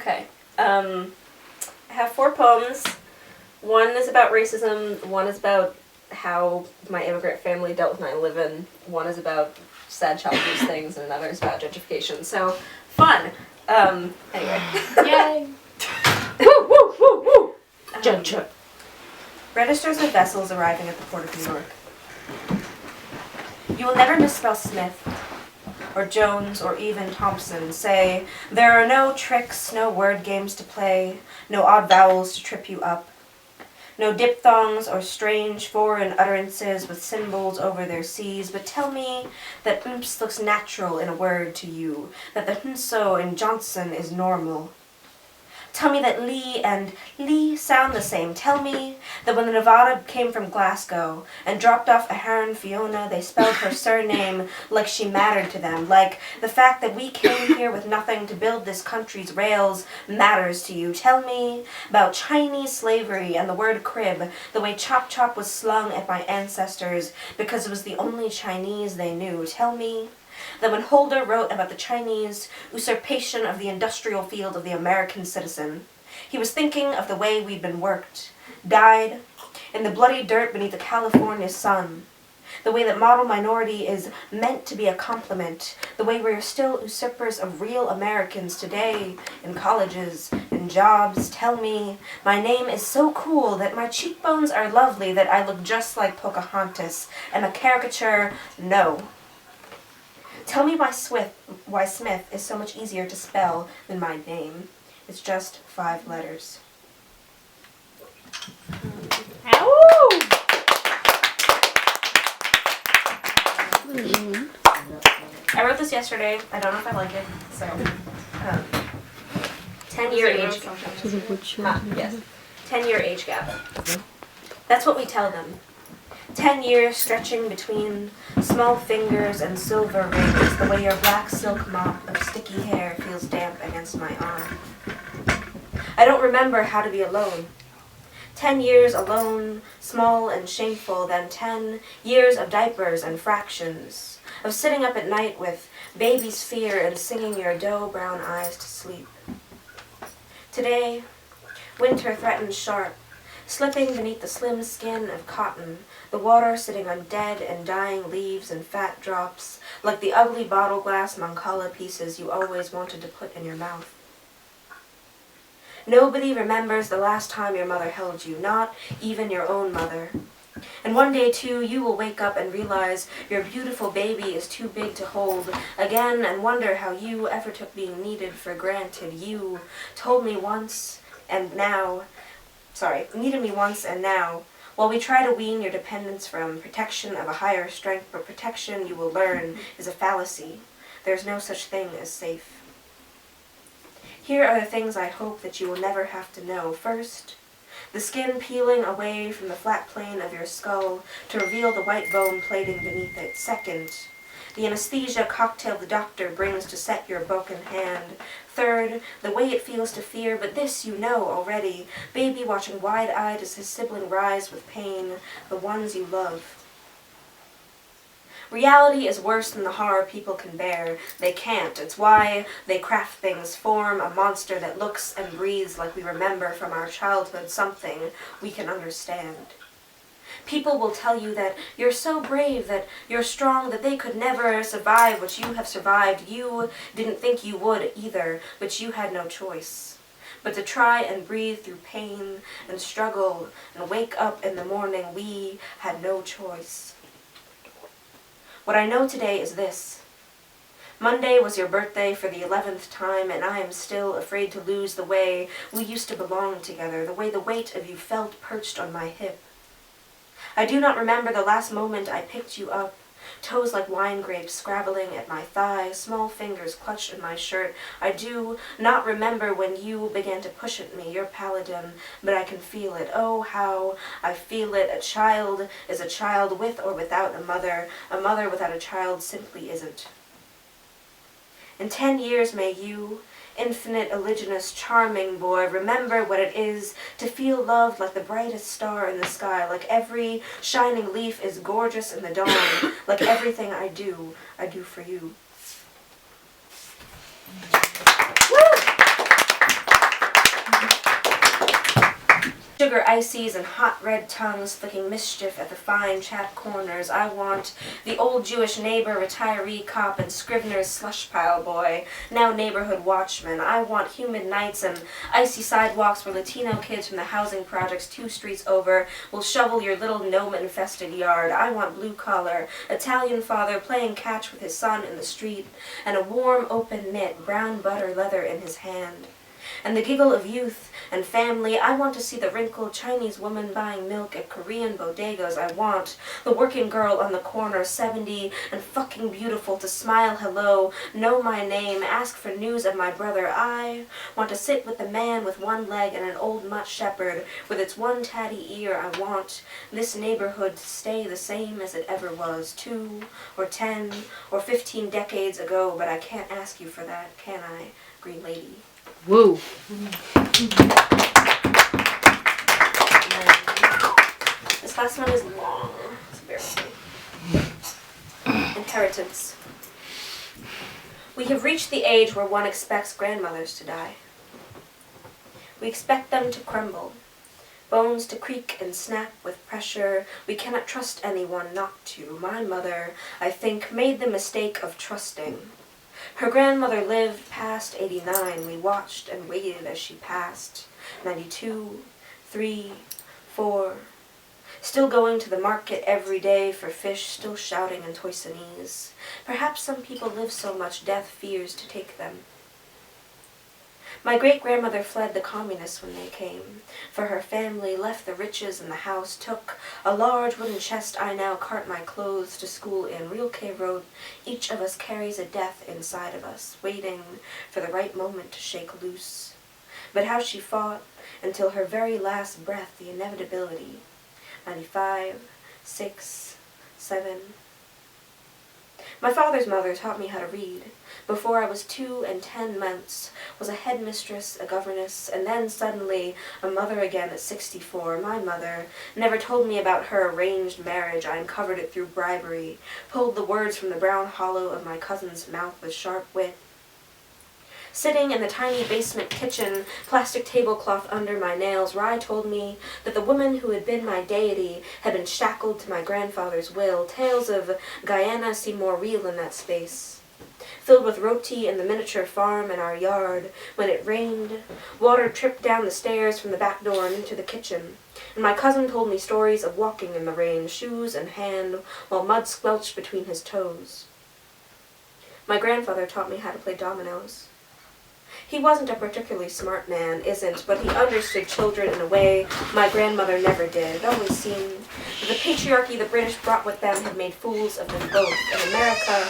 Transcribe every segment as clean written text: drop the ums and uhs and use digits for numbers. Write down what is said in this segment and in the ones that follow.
Okay. I have 4 poems. One is about racism, one is about how my immigrant family dealt with 9/11, one is about sad child abuse things, and another is about gentrification. So, fun! Anyway. Yay! Woo, woo, woo, woo! Registers of vessels arriving at the port of New York. You will never misspell Smith, or Jones, or even Thompson. Say, there are no tricks, no word games to play, no odd vowels to trip you up. No diphthongs or strange foreign utterances with symbols over their C's, but tell me that oomph looks natural in a word to you, that the hunso in Johnson is normal. Tell me that Lee and Lee sound the same. Tell me that when the Nevada came from Glasgow and dropped off a Heron Fiona, they spelled her surname like she mattered to them, like the fact that we came here with nothing to build this country's rails matters to you. Tell me about Chinese slavery and the word crib, the way chop chop was slung at my ancestors because it was the only Chinese they knew. Tell me that when Holder wrote about the Chinese usurpation of the industrial field of the American citizen, he was thinking of the way we'd been worked, died, in the bloody dirt beneath the California sun, the way that model minority is meant to be a compliment, the way we're still usurpers of real Americans today in colleges and jobs. Tell me my name is so cool that my cheekbones are lovely, that I look just like Pocahontas. Am a caricature? No. Tell me why Smith is so much easier to spell than my name. It's just 5 letters. Ow! I wrote this yesterday. I don't know if I like it. So, 10-year age gap. Yes. 10-year age gap. That's what we tell them. 10 years stretching between small fingers and silver rings, the way your black silk mop of sticky hair feels damp against my arm. I don't remember how to be alone. 10 years alone, small and shameful, then 10 years of diapers and fractions, of sitting up at night with baby's fear and singing your dough-brown eyes to sleep. Today, winter threatens sharp, slipping beneath the slim skin of cotton, the water sitting on dead and dying leaves and fat drops, like the ugly bottle glass Mancala pieces you always wanted to put in your mouth. Nobody remembers the last time your mother held you, not even your own mother. And one day, too, you will wake up and realize your beautiful baby is too big to hold again and wonder how you ever took being needed for granted. You told me once and now, needed me once and now, while we try to wean your dependence from protection of a higher strength, but protection, you will learn, is a fallacy. There's no such thing as safe. Here are the things I hope that you will never have to know. First, the skin peeling away from the flat plane of your skull to reveal the white bone plating beneath it. Second, the anesthesia cocktail the doctor brings to set your broken hand. Third, the way it feels to fear, but this you know already. Baby watching wide-eyed as his sibling writhes with pain, the ones you love. Reality is worse than the horror people can bear. They can't. It's why they craft things, form a monster that looks and breathes like we remember from our childhood, something we can understand. People will tell you that you're so brave, that you're strong, that they could never survive what you have survived. You didn't think you would either, but you had no choice but to try and breathe through pain and struggle and wake up in the morning. We had no choice. What I know today is this. Monday was your birthday for the 11th time, and I am still afraid to lose the way we used to belong together, the way the weight of you felt perched on my hip. I do not remember the last moment I picked you up, toes like wine grapes scrabbling at my thigh, small fingers clutched in my shirt. I do not remember when you began to push at me, your paladin, but I can feel it. Oh, how I feel it. A child is a child with or without a mother. A mother without a child simply isn't. In 10 years may you, infinite, oleaginous, charming boy, remember what it is to feel loved like the brightest star in the sky, like every shining leaf is gorgeous in the dawn, like everything I do for you. Woo! sugar ices and hot red tongues flicking mischief at the fine chapped corners. I want the old Jewish neighbor, retiree cop, and Scrivener's slush pile boy, now neighborhood watchman. I want humid nights and icy sidewalks where Latino kids from the housing projects 2 streets over will shovel your little gnome-infested yard. I want blue-collar, Italian father playing catch with his son in the street, and a warm, open mitt, brown butter leather in his hand. And the giggle of youth and family. I want to see the wrinkled Chinese woman buying milk at Korean bodegas. I want the working girl on the corner, 70 and fucking beautiful, to smile hello, know my name, ask for news of my brother. I want to sit with the man with one leg and an old mutt shepherd with its one tatty ear. I want this neighborhood to stay the same as it ever was 2 or 10 or 15 decades ago, but I can't ask you for that, can I, Green Lady? Woo. This last one is long. So bear with me. Inheritance. We have reached the age where one expects grandmothers to die. We expect them to crumble, bones to creak and snap with pressure. We cannot trust anyone not to. My mother, I think, made the mistake of trusting. Her grandmother lived past 89. We watched and waited as she passed. 92, 3, 4. Still going to the market every day for fish, still shouting in Toisanese. Perhaps some people live so much death fears to take them. My great-grandmother fled the communists when they came. For her family left the riches in the house, took a large wooden chest I now cart my clothes to school in. Rilke wrote, each of us carries a death inside of us, waiting for the right moment to shake loose. But how she fought until her very last breath, the inevitability. 95, 6, 7. My father's mother taught me how to read. Before I was 2 and 10 months, was a headmistress, a governess, and then suddenly a mother again at 64. My mother never told me about her arranged marriage. I uncovered it through bribery, pulled the words from the brown hollow of my cousin's mouth with sharp wit. Sitting in the tiny basement kitchen, plastic tablecloth under my nails, Rye told me that the woman who had been my deity had been shackled to my grandfather's will. Tales of Guyana seemed more real in that space. Filled with roti and the miniature farm in our yard. When it rained, water tripped down the stairs from the back door and into the kitchen. And my cousin told me stories of walking in the rain, shoes in hand, while mud squelched between his toes. My grandfather taught me how to play dominoes. He wasn't a particularly smart man, isn't, but he understood children in a way my grandmother never did. It always seemed that the patriarchy the British brought with them had made fools of them both. In America,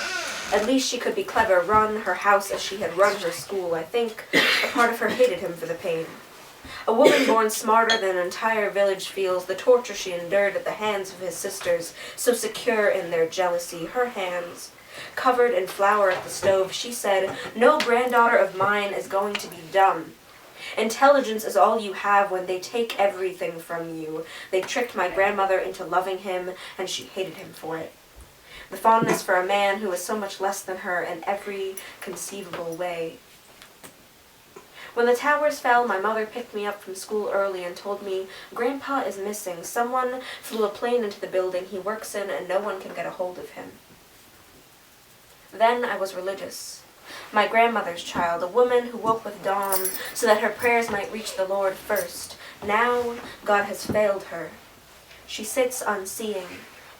at least she could be clever, run her house as she had run her school. I think a part of her hated him for the pain. A woman born smarter than an entire village feels the torture she endured at the hands of his sisters, so secure in their jealousy. Her hands, covered in flour at the stove, she said, no granddaughter of mine is going to be dumb. Intelligence is all you have when they take everything from you. They tricked my grandmother into loving him, and she hated him for it. The fondness for a man who was so much less than her in every conceivable way. When the towers fell, my mother picked me up from school early and told me, Grandpa is missing. Someone flew a plane into the building he works in, and no one can get a hold of him. Then I was religious. My grandmother's child, a woman who woke with dawn so that her prayers might reach the Lord first. Now God has failed her. She sits unseeing,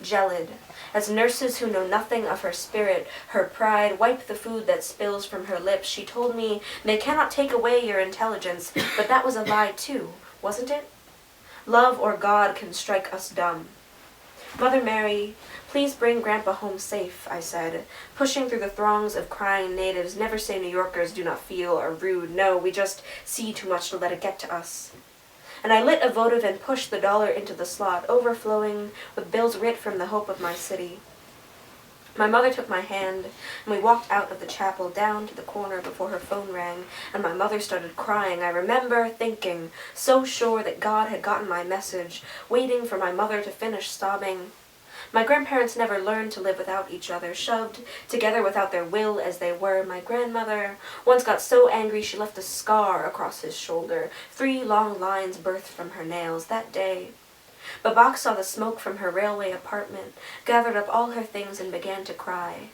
gelid, as nurses who know nothing of her spirit, her pride, wipe the food that spills from her lips. She told me, they cannot take away your intelligence, but that was a lie too, wasn't it? Love or God can strike us dumb. Mother Mary, please bring Grandpa home safe, I said, pushing through the throngs of crying natives. Never say New Yorkers do not feel are rude. No, we just see too much to let it get to us. And I lit a votive and pushed the dollar into the slot, overflowing with bills writ from the hope of my city. My mother took my hand, and we walked out of the chapel down to the corner before her phone rang, and my mother started crying. I remember thinking, so sure that God had gotten my message, waiting for my mother to finish sobbing. My grandparents never learned to live without each other, shoved together without their will as they were. My grandmother once got so angry she left a scar across his shoulder, 3 long lines birthed from her nails that day. Babak saw the smoke from her railway apartment, gathered up all her things and began to cry.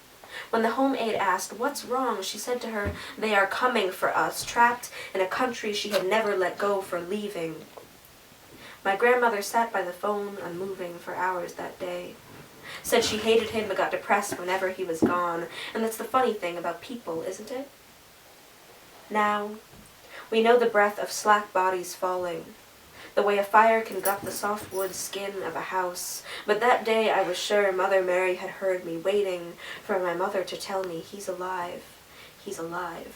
When the home aide asked, "What's wrong?" she said to her, "They are coming for us," trapped in a country she had never let go for leaving. My grandmother sat by the phone, unmoving, for hours that day. Said she hated him but got depressed whenever he was gone, and that's the funny thing about people, isn't it? Now, we know the breath of slack bodies falling, the way a fire can gut the soft wood skin of a house, but that day I was sure Mother Mary had heard me, waiting for my mother to tell me, "He's alive, he's alive."